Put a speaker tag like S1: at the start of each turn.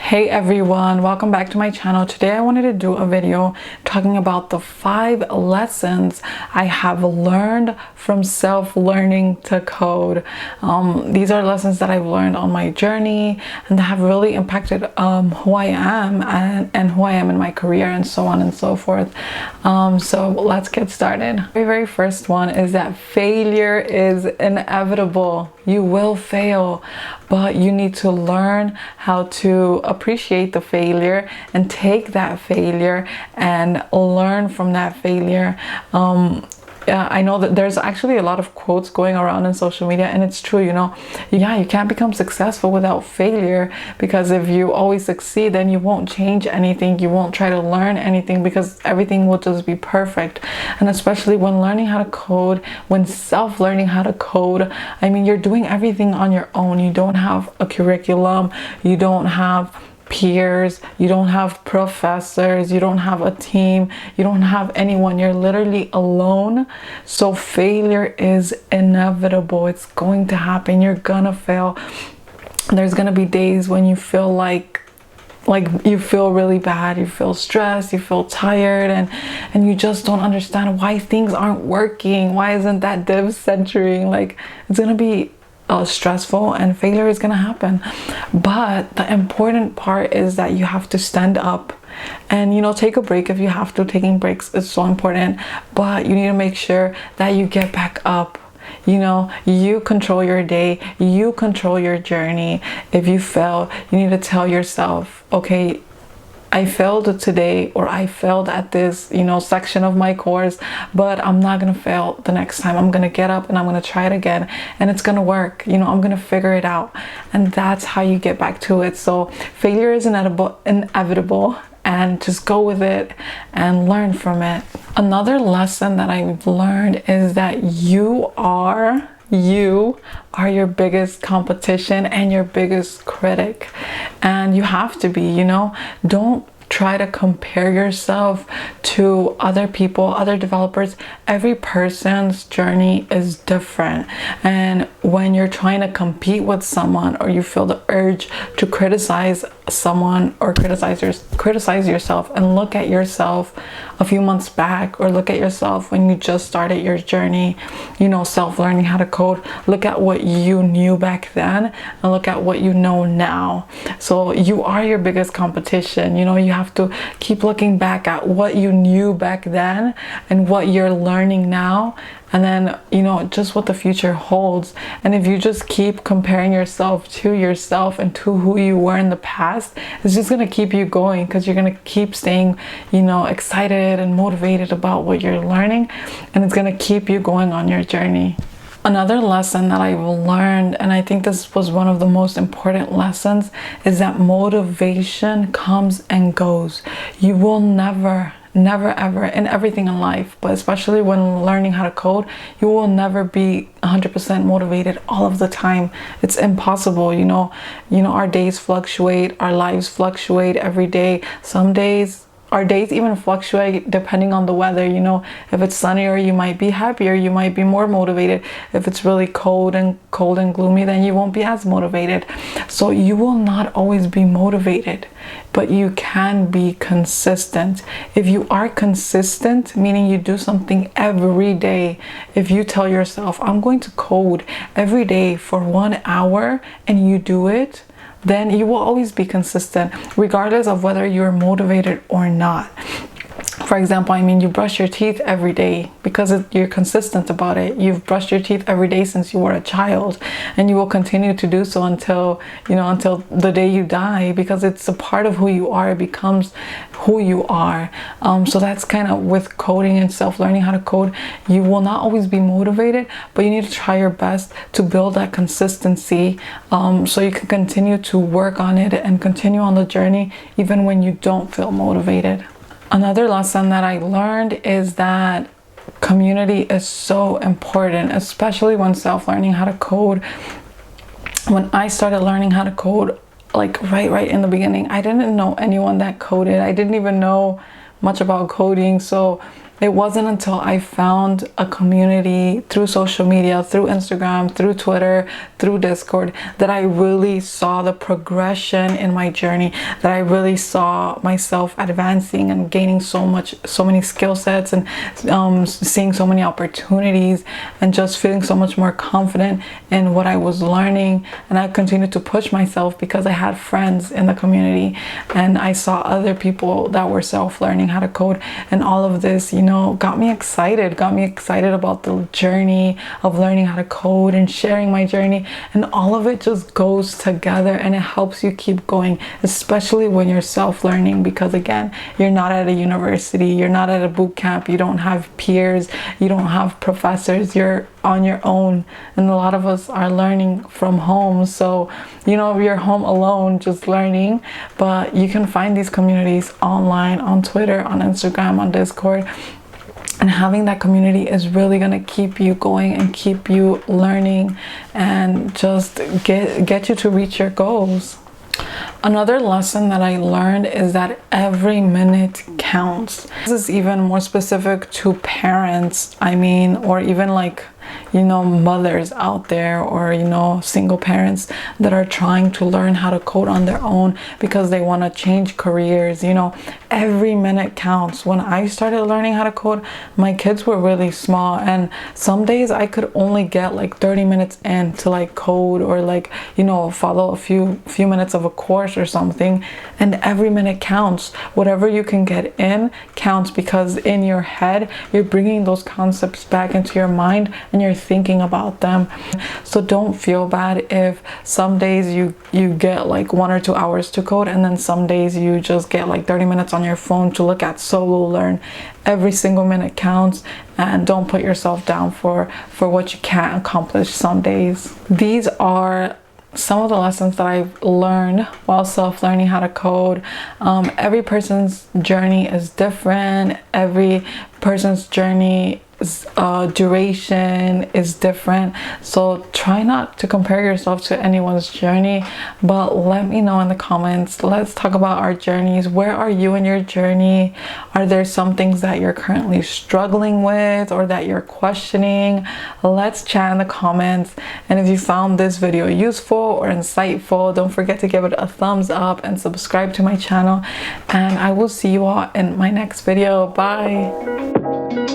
S1: Hey everyone, welcome back to my channel. Today I wanted to do a video talking about the 5 lessons I have learned from self-learning to code. These are lessons that I've learned on my journey and that have really impacted who I am and who I am in my career and so on and so forth. So let's get started. The very first one is that failure is inevitable. You will fail, but you need to learn how to appreciate the failure and take that failure and learn from that failure. I know that there's actually a lot of quotes going around in social media, and it's true, you can't become successful without failure, because if you always succeed, then you won't change anything, you won't try to learn anything, because everything will just be perfect. And especially when learning how to code, when self-learning how to code, I mean, you're doing everything on your own. You don't have a curriculum, you don't have peers, you don't have professors, you don't have a team, you don't have anyone. You're literally alone. So failure is inevitable. It's going to happen. You're gonna fail. There's gonna be days when you feel like you feel really bad, you feel stressed, you feel tired, and you just don't understand why things aren't working. Why isn't that div centering? Like, it's gonna be stressful, and failure is gonna happen. But the important part is that you have to stand up and take a break if you have to. Taking breaks is so important, but you need to make sure that you get back up. You control your day, you control your journey. If you fail, you need to tell yourself, okay, I failed today, or I failed at this, section of my course, but I'm not gonna fail the next time. I'm gonna get up and I'm gonna try it again, and it's gonna work. I'm gonna figure it out. And that's how you get back to it. So failure is inevitable, and just go with it and learn from it. Another lesson that I've learned is that you are your biggest competition and your biggest critic, and you have to be. Don't try to compare yourself to other people, other developers. Every person's journey is different, and when you're trying to compete with someone, or you feel the urge to criticize someone or criticize yourself, and look at yourself a few months back, or look at yourself when you just started your journey, self-learning how to code. Look at what you knew back then and look at what you know now. So you are your biggest competition. You have to keep looking back at what you knew back then and what you're learning now, and then just what the future holds. And if you just keep comparing yourself to yourself and to who you were in the past, it's just going to keep you going, because you're going to keep staying excited and motivated about what you're learning, and it's going to keep you going on your journey. Another lesson that I've learned, and I think this was one of the most important lessons, is that motivation comes and goes. You will never ever, in everything in life, but especially when learning how to code, you will never be 100% motivated all of the time. It's impossible. Our days fluctuate, our lives fluctuate every day. Some days our days even fluctuate depending on the weather. If it's sunnier, you might be happier, you might be more motivated. If it's really cold and gloomy, then you won't be as motivated. So you will not always be motivated, but you can be consistent. If you are consistent, meaning you do something every day, if you tell yourself, I'm going to code every day for 1 hour, and you do it, then you will always be consistent, regardless of whether you're motivated or not. For example, you brush your teeth every day because you're consistent about it. You've brushed your teeth every day since you were a child, and you will continue to do so until the day you die, because it's a part of who you are. It becomes who you are. So that's kind of with coding and self-learning how to code. You will not always be motivated, but you need to try your best to build that consistency, so you can continue to work on it and continue on the journey even when you don't feel motivated. Another lesson that I learned is that community is so important, especially when self-learning how to code. When I started learning how to code, like right in the beginning, I didn't know anyone that coded. I didn't even know much about coding. So It wasn't until I found a community through social media, through Instagram, through Twitter, through Discord, that I really saw the progression in my journey, that I really saw myself advancing and gaining so many skill sets, and seeing so many opportunities, and just feeling so much more confident in what I was learning. And I continued to push myself because I had friends in the community, and I saw other people that were self-learning how to code, and all of this, got me excited about the journey of learning how to code and sharing my journey. And all of it just goes together, and it helps you keep going, especially when you're self-learning, because again, you're not at a university, you're not at a boot camp, you don't have peers, you don't have professors, you're on your own. And a lot of us are learning from home, so you're home alone just learning. But you can find these communities online, on Twitter, on Instagram, on Discord, and having that community is really going to keep you going and keep you learning and just get you to reach your goals. Another lesson that I learned is that every minute counts. This is even more specific to parents, or even mothers out there, or single parents that are trying to learn how to code on their own because they want to change careers. Every minute counts. When I started learning how to code, my kids were really small, and some days I could only get 30 minutes in to code, or follow a few minutes of a course or something. And every minute counts. Whatever you can get in counts, because in your head you're bringing those concepts back into your mind and you're thinking about them. So don't feel bad if some days you get 1 or 2 hours to code, and then some days you just get 30 minutes on your phone to look at solo learn. Every single minute counts, and don't put yourself down for what you can't accomplish some days. These are some of the lessons that I've learned while self-learning how to code. Every person's journey is different. Every person's journey duration is different, so try not to compare yourself to anyone's journey, but let me know in the comments. Let's talk about our journeys. Where are you in your journey? Are there some things that you're currently struggling with or that you're questioning? Let's chat in the comments. And if you found this video useful or insightful, don't forget to give it a thumbs up and subscribe to my channel, and I will see you all in my next video. Bye.